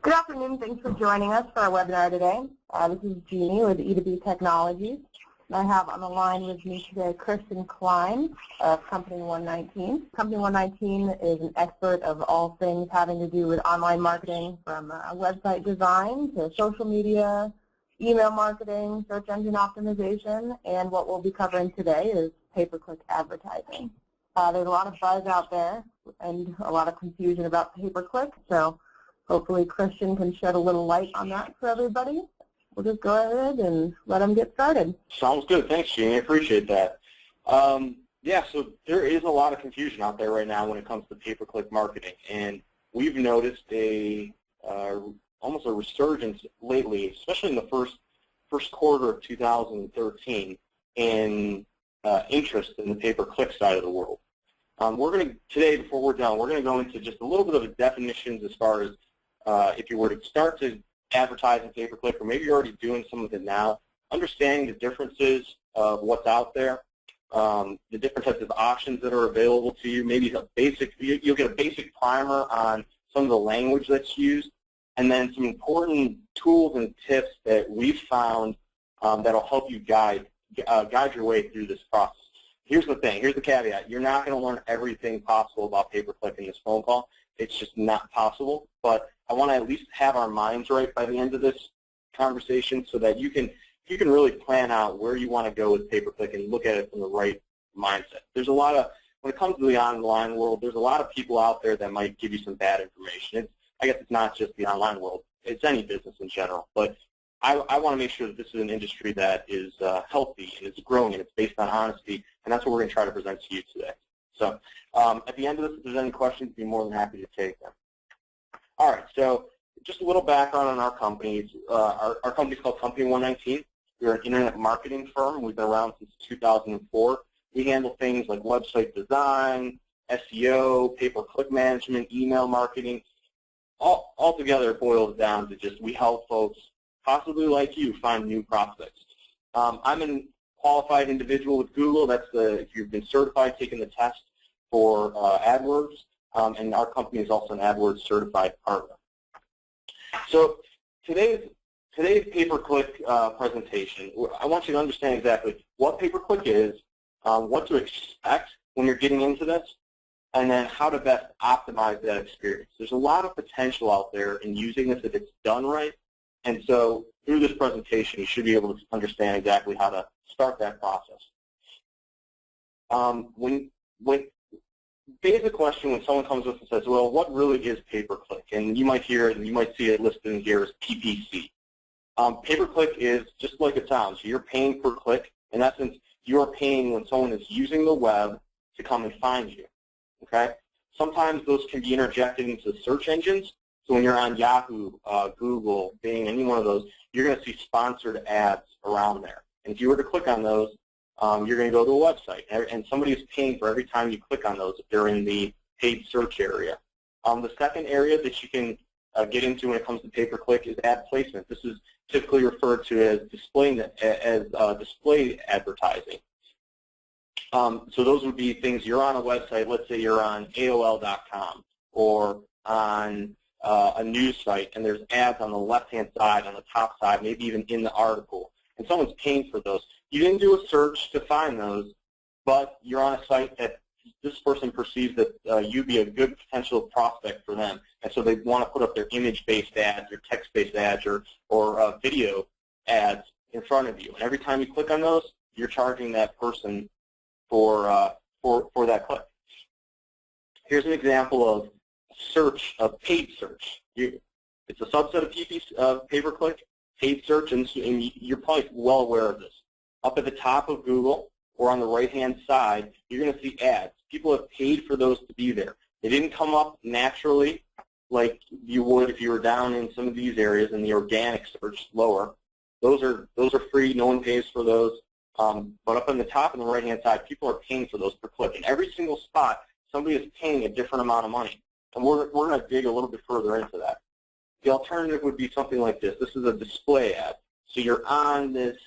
Good afternoon. Thanks for joining us for our webinar today. This is Jeannie with E2B Technologies. I have on the line with me today Kristen Klein of Company 119. Company 119 is an expert of all things having to do with online marketing, from website design to social media, email marketing, search engine optimization, and what we'll be covering today is pay-per-click advertising. There's a lot of buzz out there and a lot of confusion about pay-per-click, so hopefully Christian can shed a little light on that for everybody. We'll just go ahead and let them get started. Sounds good. Thanks, Jeannie. I appreciate that. Yeah, so there is a lot of confusion out there right now when it comes to pay-per-click marketing, and we've noticed almost a resurgence lately, especially in the first quarter of 2013, in interest in the pay-per-click side of the world. Today, before we're done, we're going to go into just a little bit of the definitions as far as if you were to start to advertise in pay-per-click, or maybe you're already doing some of it now, understanding the differences of what's out there, the different types of options that are available to you. Maybe you'll get a basic primer on some of the language that's used, and then some important tools and tips that we've found that'll help you guide your way through this process. Here's the thing. Here's the caveat. You're not going to learn everything possible about pay-per-click in this phone call. It's just not possible. But I want to at least have our minds right by the end of this conversation so that you can really plan out where you want to go with pay-per-click and look at it from the right mindset. There's a lot of, when it comes to the online world, there's a lot of people out there that might give you some bad information. I guess it's not just the online world. It's any business in general. But I want to make sure that this is an industry that is healthy and is growing and it's based on honesty, and that's what we're going to try to present to you today. So at the end of this, if there's any questions, I'd be more than happy to take them. All right, so just a little background on our company. Our company is called Company 119. We're an internet marketing firm. We've been around since 2004. We handle things like website design, SEO, pay-per-click management, email marketing. All together, it boils down to just we help folks, possibly like you, find new prospects. I'm a qualified individual with Google. That's if you've been certified, taking the test for AdWords, and our company is also an AdWords certified partner. So today's pay-per-click presentation, I want you to understand exactly what pay-per-click is, what to expect when you're getting into this, and then how to best optimize that experience. There's a lot of potential out there in using this if it's done right. And so through this presentation, you should be able to understand exactly how to start that process. Basic question when someone comes up and says, well, what really is pay-per-click? And you might hear it and you might see it listed in here as PPC. Pay-per-click is just like it sounds. You're paying per click. In essence, you're paying when someone is using the web to come and find you. Okay? Sometimes those can be interjected into search engines. So when you're on Yahoo, Google, Bing, any one of those, you're going to see sponsored ads around there. And if you were to click on those, you're going to go to a website. And somebody is paying for every time you click on those if they're in the paid search area. The second area that you can get into when it comes to pay-per-click is ad placement. This is typically referred to as display advertising. So those would be things, you're on a website, let's say you're on AOL.com or on a news site, and there's ads on the left-hand side, on the top side, maybe even in the article, and someone's paying for those. You didn't do a search to find those, but you're on a site that this person perceives that you'd be a good potential prospect for them, and so they want to put up their image-based ads or text-based ads or video ads in front of you. And every time you click on those, you're charging that person for that click. Here's an example of search, of paid search. It's a subset of PPC, pay-per-click, paid search, and you're probably well aware of this. Up at the top of Google or on the right-hand side, you're going to see ads. People have paid for those to be there. They didn't come up naturally like you would if you were down in some of these areas in the organic search lower. Those are free. No one pays for those. But up on the top and the right-hand side, people are paying for those per click. In every single spot, somebody is paying a different amount of money. And we're going to dig a little bit further into that. The alternative would be something like this. This is a display ad. So you're on this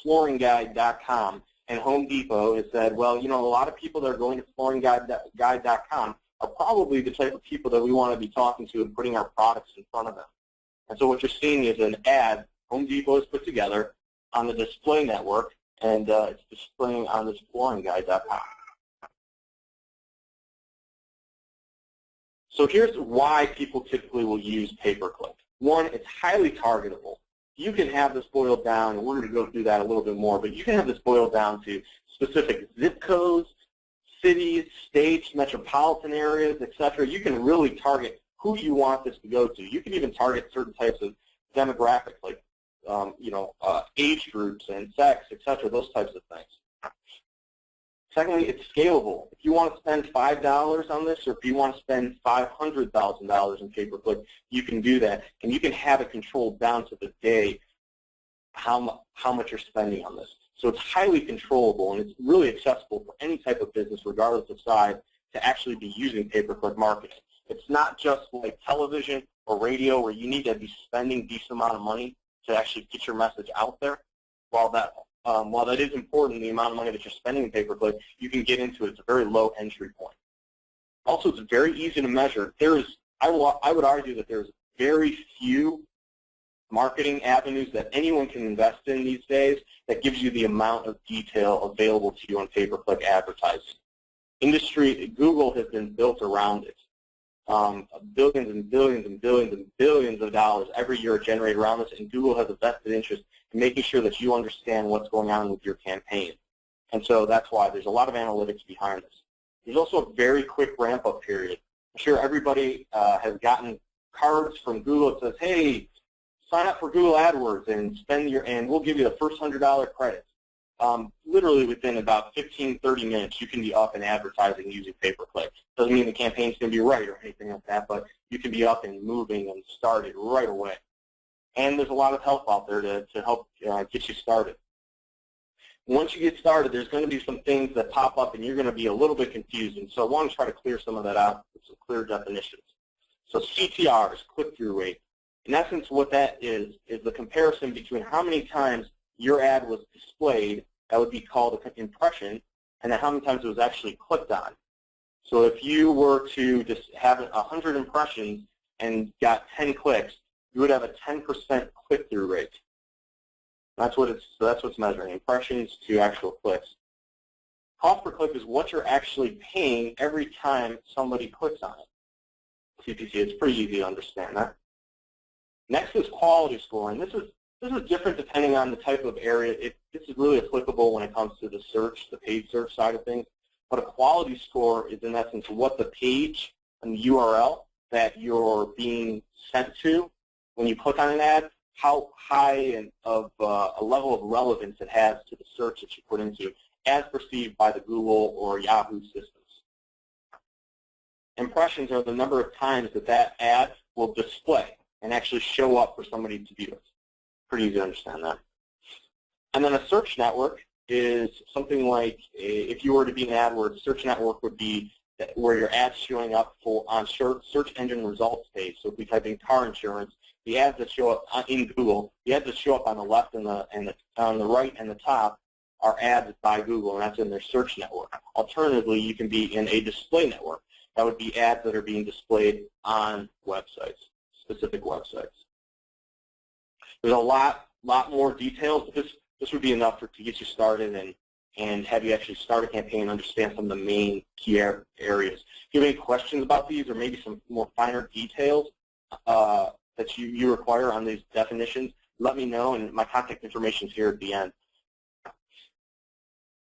flooringguide.com, and Home Depot has said, well, you know, a lot of people that are going to flooringguide.com are probably the type of people that we want to be talking to and putting our products in front of them. And so what you're seeing is an ad Home Depot has put together on the display network, and it's displaying on this flooringguide.com. So here's why people typically will use pay-per-click. One, it's highly targetable. You can have this boiled down, and we're going to go through that a little bit more, but you can have this boiled down to specific zip codes, cities, states, metropolitan areas, etc. You can really target who you want this to go to. You can even target certain types of demographics, like age groups and sex, etc., those types of things. Secondly, it's scalable. If you want to spend $5 on this, or if you want to spend $500,000 in pay-per-click, you can do that, and you can have it controlled down to the day how much you're spending on this. So it's highly controllable, and it's really accessible for any type of business, regardless of size, to actually be using pay-per-click marketing. It's not just like television or radio where you need to be spending a decent amount of money to actually get your message out there. While that is important, the amount of money that you're spending in pay-per-click, you can get into it. It's a very low entry point. Also, it's very easy to measure. I would argue that there's very few marketing avenues that anyone can invest in these days that gives you the amount of detail available to you on pay-per-click advertising. Google has been built around it. Billions and billions and billions and billions of dollars every year are generated around this, and Google has a vested interest in making sure that you understand what's going on with your campaign. And so that's why there's a lot of analytics behind this. There's also a very quick ramp-up period. I'm sure everybody has gotten cards from Google that says, hey, sign up for Google AdWords and we'll give you the first $100 credit. Literally within about 15, 30 minutes, you can be up and advertising using pay-per-click. Doesn't mean the campaign's going to be right or anything like that, but you can be up and moving and started right away. And there's a lot of help out there to help get you started. Once you get started, there's going to be some things that pop up, and you're going to be a little bit confused. And so I want to try to clear some of that out with some clear definitions. So CTR is click-through rate. In essence, what that is the comparison between how many times your ad was displayed, that would be called an impression, and then how many times it was actually clicked on. So if you were to just have 100 impressions and got 10 clicks, you would have a 10% click-through rate. That's what it's measuring, impressions to actual clicks. Cost per click is what you're actually paying every time somebody clicks on it. PPC, it's pretty easy to understand that. Next is quality score, and this is different depending on the type of area. This is really applicable when it comes to the paid search side of things. But a quality score is, in essence, what the page and the URL that you're being sent to when you click on an ad, how high of a level of relevance it has to the search that you put into, as perceived by the Google or Yahoo systems. Impressions are the number of times that ad will display and actually show up for somebody to view it. Pretty easy to understand that. And then a search network is something like, if you were to be an AdWords, search network would be where your ad's showing up on search engine results page. So if we type in car insurance, the ads that show up in Google, the ads that show up on the left and on the right and the top are ads by Google, and that's in their search network. Alternatively, you can be in a display network. That would be ads that are being displayed on websites, specific websites. There's a lot more details, but this would be enough to get you started and have you actually start a campaign and understand some of the main key areas. If you have any questions about these or maybe some more finer details that you require on these definitions, let me know, and my contact information is here at the end.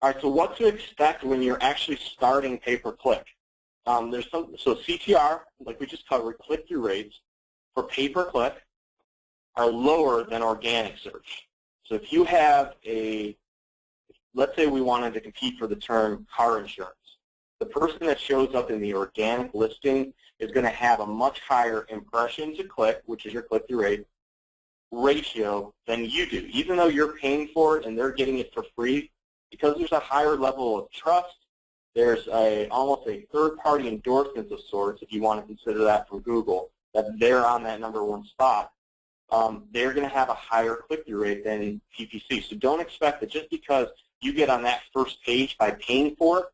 All right, so what to expect when you're actually starting pay-per-click. So CTR, like we just covered, click-through rates for pay-per-click are lower than organic search. So if you have let's say we wanted to compete for the term car insurance, the person that shows up in the organic listing is going to have a much higher impression to click, which is your click-through rate, ratio than you do. Even though you're paying for it and they're getting it for free, because there's a higher level of trust, there's almost a third-party endorsement of sorts, if you want to consider that from Google, that they're on that #1 spot. They're going to have a higher click-through rate than PPC. So don't expect that just because you get on that first page by paying for it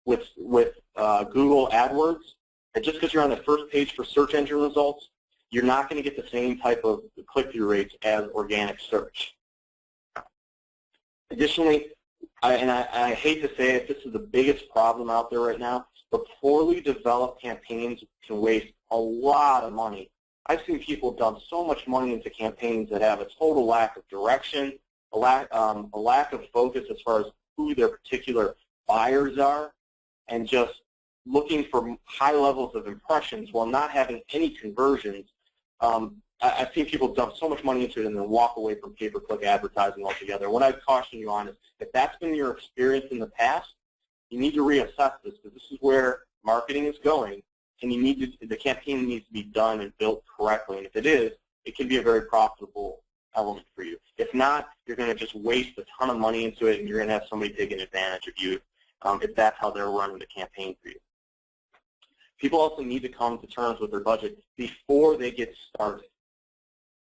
with Google AdWords, And just because you're on the first page for search engine results, you're not going to get the same type of click-through rates as organic search. Additionally, I hate to say it, this is the biggest problem out there right now, but poorly developed campaigns can waste a lot of money. I've seen people dump so much money into campaigns that have a total lack of direction, a lack of focus as far as who their particular buyers are, and just looking for high levels of impressions while not having any conversions. I've seen people dump so much money into it and then walk away from pay-per-click advertising altogether. What I'd caution you on is, if that's been your experience in the past, you need to reassess this, because this is where marketing is going, and you need to, the campaign needs to be done and built correctly. And if it is, it can be a very profitable element for you. If not, you're going to just waste a ton of money into it, and you're going to have somebody taking advantage of you if that's how they're running the campaign for you. People also need to come to terms with their budget before they get started.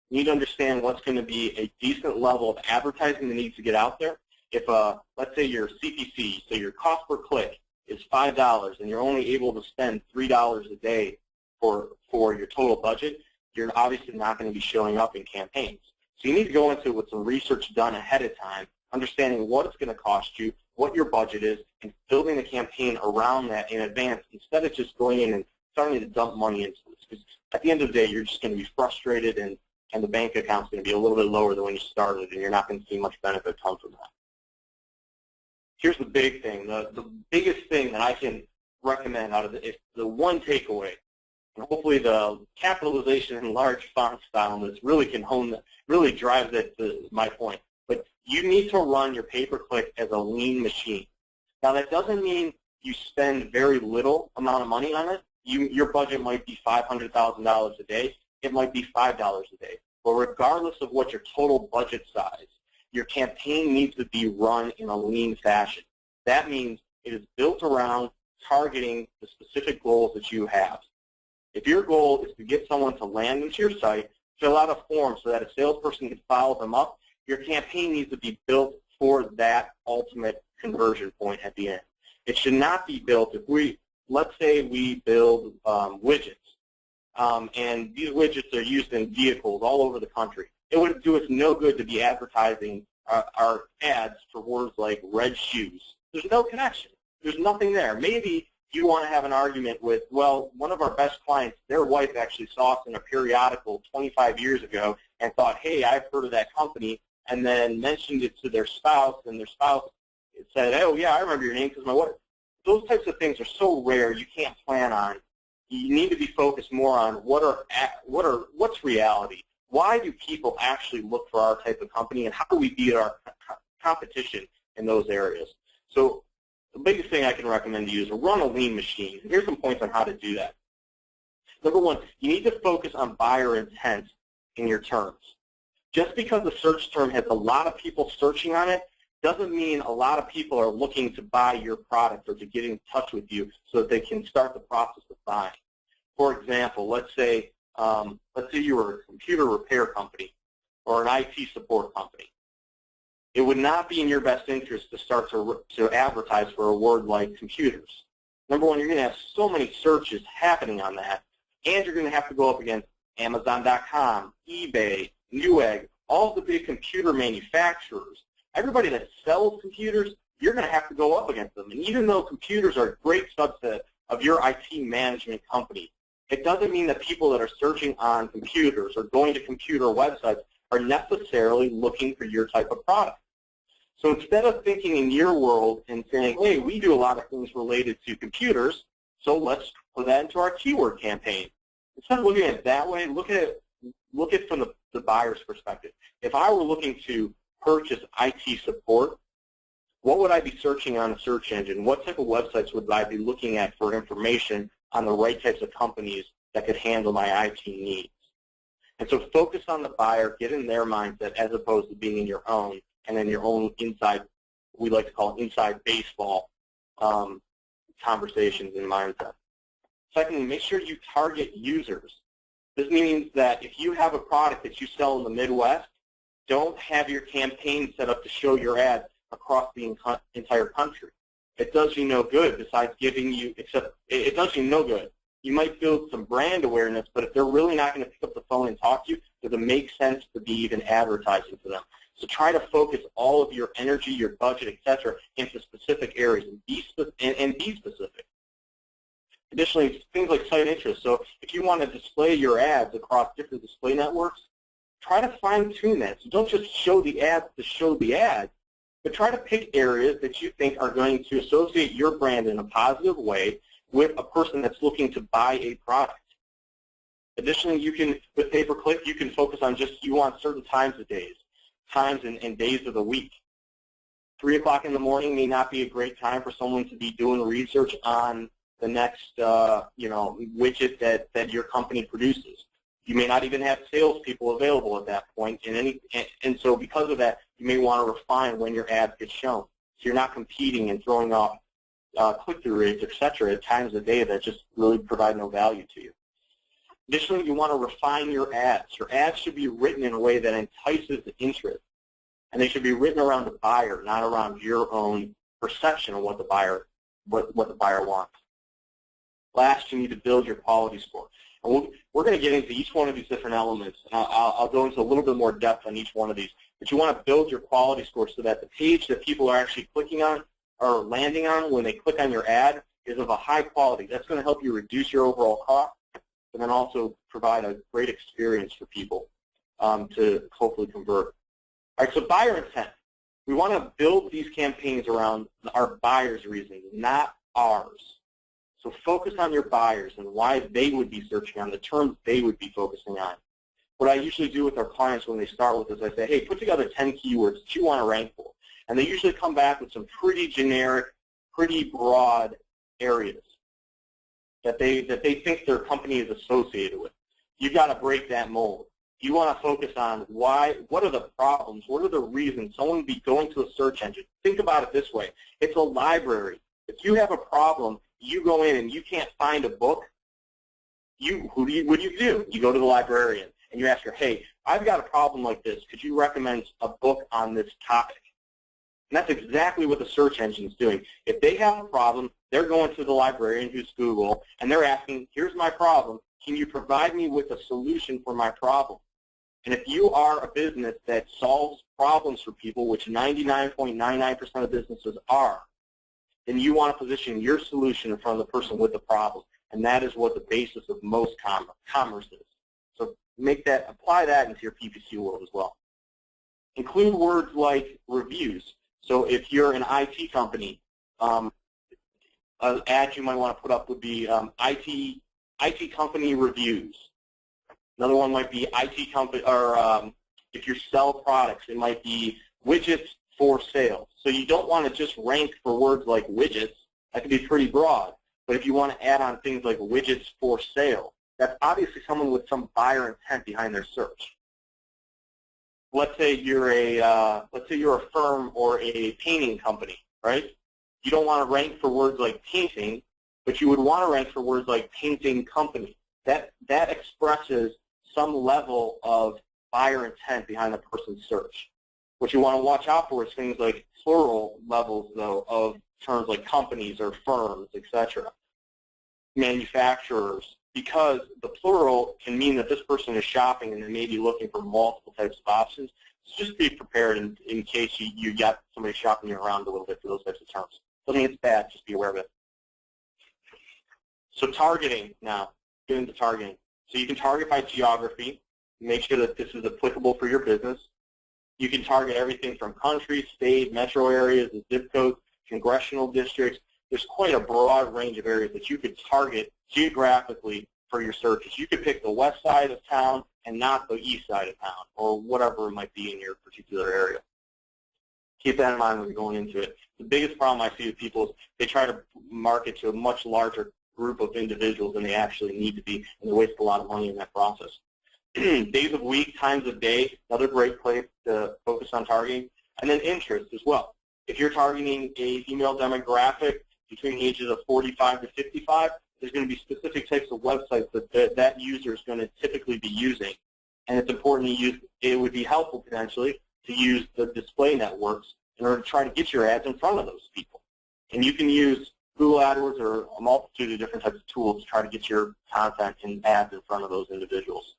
You need to understand what's going to be a decent level of advertising that needs to get out there. If, let's say your CPC, so your cost per click is $5 and you're only able to spend $3 a day for your total budget, you're obviously not going to be showing up in campaigns. So you need to go into it with some research done ahead of time, understanding what it's going to cost you, what your budget is, and building a campaign around that in advance instead of just going in and starting to dump money into this. Because at the end of the day, you're just going to be frustrated, and the bank account's going to be a little bit lower than when you started, and you're not going to see much benefit come from that. Here's the big thing. The biggest thing that I can recommend out of it is the one takeaway, and hopefully the capitalization in large font style this really can hone that, really drives it to my point. But you need to run your pay-per-click as a lean machine. Now, that doesn't mean you spend very little amount of money on it. Your budget might be $500,000 a day. It might be $5 a day. But regardless of what your total budget size, your campaign needs to be run in a lean fashion. That means it is built around targeting the specific goals that you have. If your goal is to get someone to land into your site, fill out a form so that a salesperson can follow them up, your campaign needs to be built for that ultimate conversion point at the end. It should not be built, let's say we build widgets, and these widgets are used in vehicles all over the country. It would do us no good to be advertising our ads for words like red shoes. There's no connection. There's nothing there. Maybe you want to have an argument with, well, one of our best clients, their wife actually saw us in a periodical 25 years ago and thought, hey, I've heard of that company, and then mentioned it to their spouse, and their spouse said, oh, yeah, I remember your name because my wife. Those types of things are so rare you can't plan on. You need to be focused more on what's reality. Why do people actually look for our type of company, and how do we beat our competition in those areas? So the biggest thing I can recommend to you is run a lean machine. Here's some points on how to do that. Number one, you need to focus on buyer intent in your terms. Just because the search term has a lot of people searching on it doesn't mean a lot of people are looking to buy your product or to get in touch with you so that they can start the process of buying. For example, let's say you were a computer repair company or an IT support company. It would not be in your best interest to start to advertise for a word like computers. Number one, you're going to have so many searches happening on that, and you're going to have to go up against Amazon.com, eBay, Newegg, all the big computer manufacturers. Everybody that sells computers, you're going to have to go up against them. And even though computers are a great subset of your IT management company, it doesn't mean that people that are searching on computers or going to computer websites are necessarily looking for your type of product. So instead of thinking in your world and saying, hey, we do a lot of things related to computers, so let's put that into our keyword campaign. Instead of looking at it that way, look at it from the buyer's perspective. If I were looking to purchase IT support, what would I be searching on a search engine? What type of websites would I be looking at for information on the right types of companies that could handle my IT needs? And so focus on the buyer, get in their mindset as opposed to being in your own and in your own inside, we like to call it inside baseball conversations and mindset. Secondly, make sure you target users. This means that if you have a product that you sell in the Midwest, don't have your campaign set up to show your ads across the entire country. It does you no good besides giving you, it does you no good You might build some brand awareness, but if they're really not going to pick up the phone and talk to you, does it make sense to be even advertising to them? So try to focus all of your energy, your budget, etc., into specific areas and be specific. Additionally, things like site interest. So if you want to display your ads across different display networks, try to fine-tune that. So don't just show the ads to show the ads, but try to pick areas that you think are going to associate your brand in a positive way with a person that's looking to buy a product. Additionally, you can, with pay-per-click, you can focus on just, you want certain times and days of the week. 3 o'clock in the morning may not be a great time for someone to be doing research on the next, widget that your company produces. You may not even have salespeople available at that point, and so because of that, you may want to refine when your ads get shown. So you're not competing and throwing off click-through rates, etc., at times of day that just really provide no value to you. Additionally, you want to refine your ads. Your ads should be written in a way that entices interest, and they should be written around the buyer, not around your own perception of what the buyer wants. Last, you need to build your quality score. And we're going to get into each one of these different elements, and I'll go into a little bit more depth on each one of these. But you want to build your quality score so that the page that people are actually clicking on or landing on when they click on your ad is of a high quality. That's going to help you reduce your overall cost, and then also provide a great experience for people to hopefully convert. All right, so buyer intent. We want to build these campaigns around our buyers' reasons, not ours. So focus on your buyers and why they would be searching on, the terms they would be focusing on. What I usually do with our clients when they start with this, I say, hey, put together 10 keywords that you want to rank for. And they usually come back with some pretty generic, pretty broad areas that they think their company is associated with. You've got to break that mold. You want to focus on what are the problems, what are the reasons someone would be going to a search engine. Think about it this way. It's a library. If you have a problem, you go in and you can't find a book, what do you do? You go to the librarian and you ask her, hey, I've got a problem like this. Could you recommend a book on this topic? And that's exactly what the search engine is doing. If they have a problem, they're going to the librarian, who's Google, and they're asking, here's my problem. Can you provide me with a solution for my problem? And if you are a business that solves problems for people, which 99.99% of businesses are, then you want to position your solution in front of the person with the problem. And that is what the basis of most commerce is. So apply that into your PPC world as well. Include words like reviews. So if you're an IT company, an ad you might want to put up would be IT company reviews. Another one might be IT company, or if you sell products, it might be widgets for sale. So you don't want to just rank for words like widgets. That can be pretty broad. But if you want to add on things like widgets for sale, that's obviously someone with some buyer intent behind their search. Let's say you're a firm or a painting company, right? You don't want to rank for words like painting, but you would want to rank for words like painting company. That expresses some level of buyer intent behind the person's search. What you want to watch out for is things like plural levels, though, of terms like companies or firms, etc. Manufacturers, because the plural can mean that this person is shopping and they may be looking for multiple types of options. So just be prepared in case you got somebody shopping you around a little bit for those types of terms. Doesn't mean it's bad, just be aware of it. So targeting now, get into targeting. So you can target by geography, make sure that this is applicable for your business. You can target everything from country, state, metro areas, zip codes, congressional districts. There's quite a broad range of areas that you could target geographically for your searches. You could pick the west side of town and not the east side of town, or whatever it might be in your particular area. Keep that in mind when you're going into it. The biggest problem I see with people is they try to market to a much larger group of individuals than they actually need to be, and they waste a lot of money in that process. Days of week, times of day, another great place to focus on targeting. And then interest as well. If you're targeting a female demographic between the ages of 45 to 55, there's going to be specific types of websites that user is going to typically be using. And it's important to use, it would be helpful potentially to use the display networks in order to try to get your ads in front of those people. And you can use Google AdWords are a multitude of different types of tools to try to get your content and ads in front of those individuals.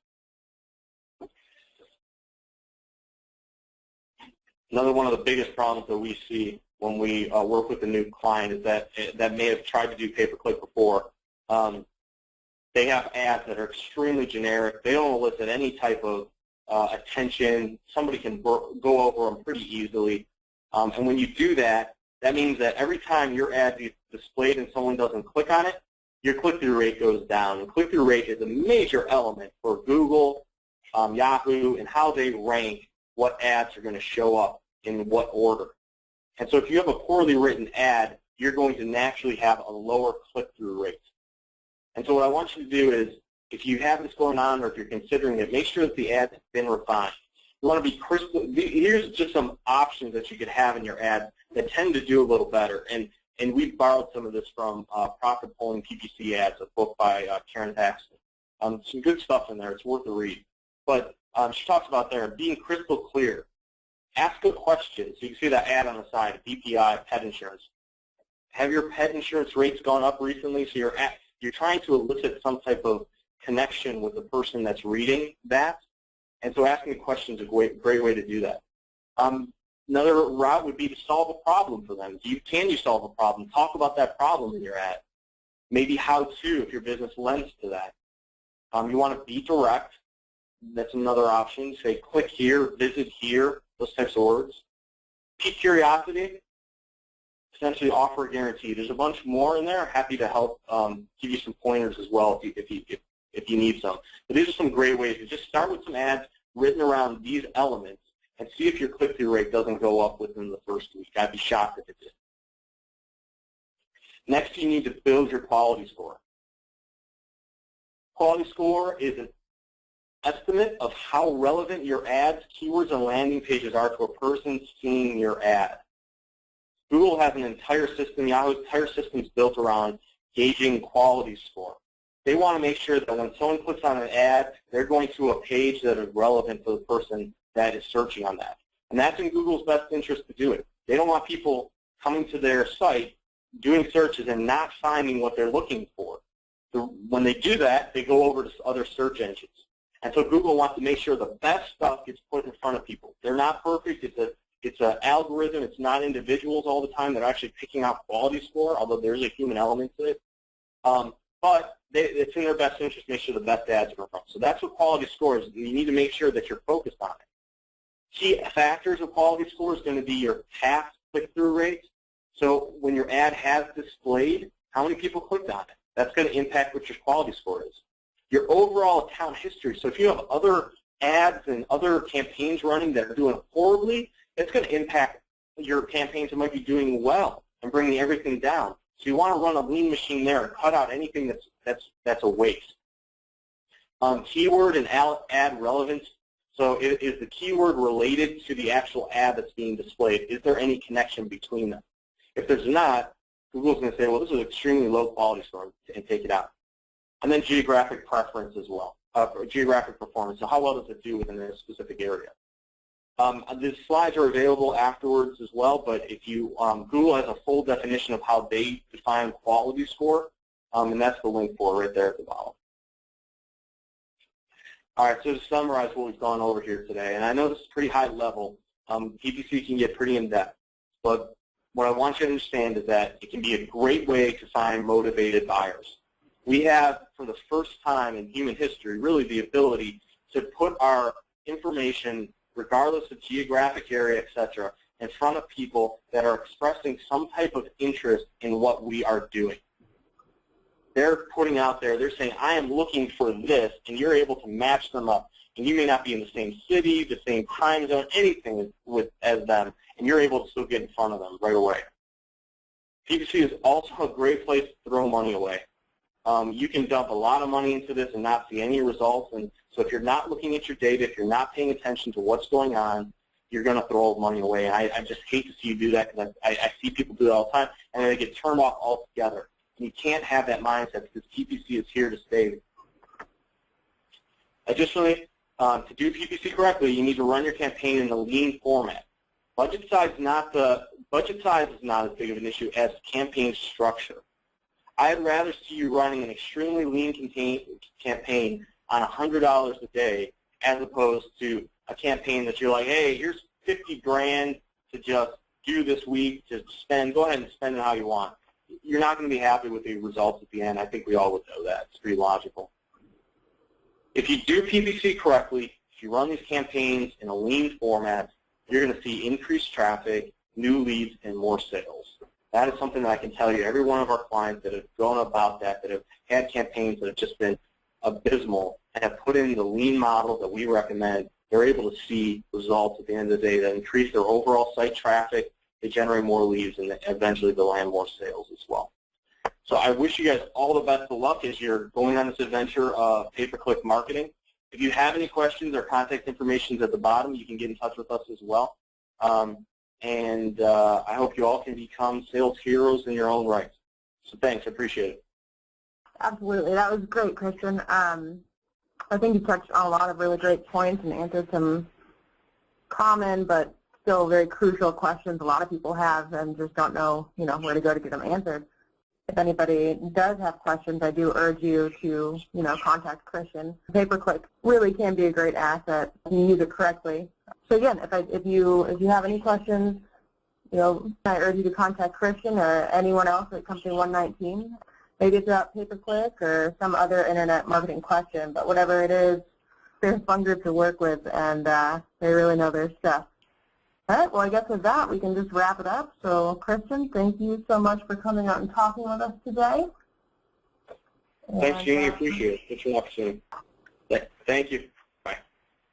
Another one of the biggest problems that we see when we work with a new client is that may have tried to do pay-per-click before. They have ads that are extremely generic. They don't elicit any type of attention. Somebody can go over them pretty easily. And when you do that, that means that every time your ad is displayed and someone doesn't click on it, your click-through rate goes down. And click-through rate is a major element for Google, Yahoo, and how they rank what ads are going to show up in what order. And so if you have a poorly written ad, you're going to naturally have a lower click-through rate. And so what I want you to do is, if you have this going on or if you're considering it, make sure that the ads have been refined. You want to be crystal. Here's just some options that you could have in your ads that tend to do a little better. And we borrowed some of this from Profit Pulling PPC Ads, a book by Karen Paxton. Some good stuff in there. It's worth a read. But she talks about there being crystal clear. Ask a question. So you can see that ad on the side, BPI, pet insurance. Have your pet insurance rates gone up recently? So you're trying to elicit some type of connection with the person that's reading that. And so asking a question is a great way to do that. Another route would be to solve a problem for them. Can you solve a problem? Talk about that problem in your ad. Maybe how to, if your business lends to that. You want to be direct. That's another option. Say click here, visit here, those types of words. Pique curiosity. Essentially offer a guarantee. There's a bunch more in there. Happy to help give you some pointers as well if you need some. But these are some great ways to just start with some ads written around these elements and see if your click-through rate doesn't go up within the first week. I'd be shocked if it did. Next, you need to build your quality score. Quality score is an estimate of how relevant your ads, keywords, and landing pages are to a person seeing your ad. Google has an entire system, Yahoo's entire system is built around gauging quality score. They want to make sure that when someone clicks on an ad, they're going to a page that is relevant for the person that is searching on that. And that's in Google's best interest to do it. They don't want people coming to their site, doing searches, and not finding what they're looking for. So when they do that, they go over to other search engines. And so Google wants to make sure the best stuff gets put in front of people. They're not perfect. It's an algorithm. It's not individuals all the time that are actually picking out quality score, although there's a human element to it. But it's in their best interest to make sure the best ads are in front. So that's what quality score is. You need to make sure that you're focused on it. Key factors of quality score is going to be your past click-through rates. So when your ad has displayed, how many people clicked on it? That's going to impact what your quality score is. Your overall account history. So if you have other ads and other campaigns running that are doing horribly, it's going to impact your campaigns that might be doing well and bringing everything down. So you want to run a lean machine there and cut out anything that's a waste. Keyword and ad relevance. So is the keyword related to the actual ad that's being displayed? Is there any connection between them? If there's not, Google's going to say, well, this is an extremely low quality score, and take it out. And then geographic preference as well, geographic performance. So how well does it do within a specific area? The slides are available afterwards as well, but if you, Google has a full definition of how they define quality score, and that's the link for right there at the bottom. All right, so to summarize what we've gone over here today, and I know this is pretty high level, PPC can get pretty in-depth, but what I want you to understand is that it can be a great way to find motivated buyers. We have, for the first time in human history, really the ability to put our information, regardless of geographic area, etc., in front of people that are expressing some type of interest in what we are doing. They're putting out there, they're saying, I am looking for this, and you're able to match them up. And you may not be in the same city, the same time zone, anything as them, and you're able to still get in front of them right away. PPC is also a great place to throw money away. You can dump a lot of money into this and not see any results. And so if you're not looking at your data, if you're not paying attention to what's going on, you're going to throw money away. And I just hate to see you do that because I see people do that all the time, and they get turned off altogether. And you can't have that mindset because PPC is here to stay. Additionally, to do PPC correctly, you need to run your campaign in a lean format. Budget size is not as big of an issue as campaign structure. I'd rather see you running an extremely lean campaign on $100 a day as opposed to a campaign that you're like, hey, here's 50 grand to just do this week, to spend. Go ahead and spend it how you want. You're not going to be happy with the results at the end. I think we all would know that. It's pretty logical. If you do PPC correctly, if you run these campaigns in a lean format, you're going to see increased traffic, new leads, and more sales. That is something that I can tell you. Every one of our clients that have gone about that have had campaigns that have just been abysmal and have put in the lean model that we recommend, they're able to see results at the end of the day that increase their overall site traffic, they generate more leads, and eventually they'll land more sales as well. So I wish you guys all the best of luck as you're going on this adventure of pay-per-click marketing. If you have any questions, our contact information is at the bottom. You can get in touch with us as well. I hope you all can become sales heroes in your own right. So thanks. I appreciate it. Absolutely. That was great, Christian. I think you touched on a lot of really great points and answered some common but still very crucial questions a lot of people have and just don't know, where to go to get them answered. If anybody does have questions, I do urge you to, contact Christian. Pay-per-click really can be a great asset if you use it correctly. So again, if you have any questions, I urge you to contact Christian or anyone else at Company 119. Maybe it's about pay-per-click or some other internet marketing question, but whatever it is, they're a fun group to work with, and they really know their stuff. All right, well, I guess with that, we can just wrap it up. So, Christian, thank you so much for coming out and talking with us today. Thanks, Jeannie. Appreciate it. It's an opportunity. Thank you.